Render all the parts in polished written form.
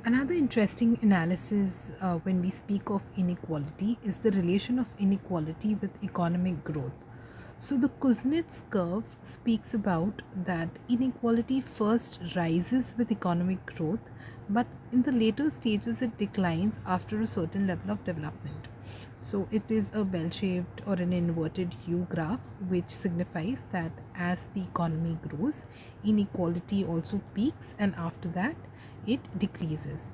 Another interesting analysis when we speak of inequality is the relation of inequality with economic growth. So, the Kuznets curve speaks about that inequality first rises with economic growth, but in the later stages it declines after a certain level of development. So, it is a bell shaped or an inverted U graph, which signifies that as the economy grows, inequality also peaks, and after that, it decreases.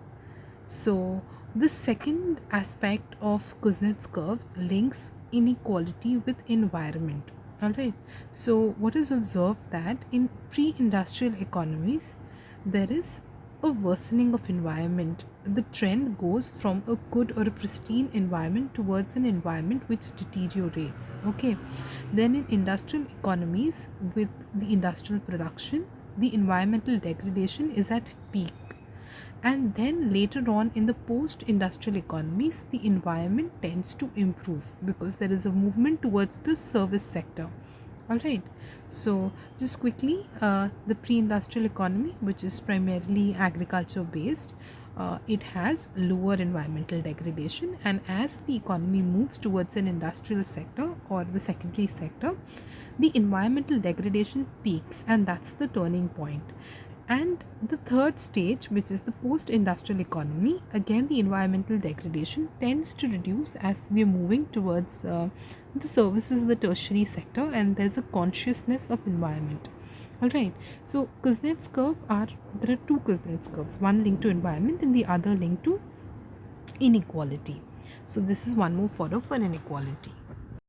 So, the second aspect of Kuznets curve links inequality with environment. Alright, so what is observed that in pre industrial economies, there is a worsening of environment. The trend goes from a good or a pristine environment towards an environment which deteriorates. Okay, then in industrial economies, with the industrial production, the environmental degradation is at peak, and then later on in the post industrial economies the environment tends to improve because there is a movement towards the service sector. All right, so just quickly, the pre industrial economy, which is primarily agriculture based, it has lower environmental degradation, and as the economy moves towards an industrial sector or the secondary sector, the environmental degradation peaks, and that's the turning point. And the third stage, which is the post industrial economy, again the environmental degradation tends to reduce as we are moving towards the services of the tertiary sector, and there's a consciousness of environment. All right, so Kuznets curve are there are two Kuznets curves, one linked to environment and the other linked to inequality. So this is one more fodder for inequality.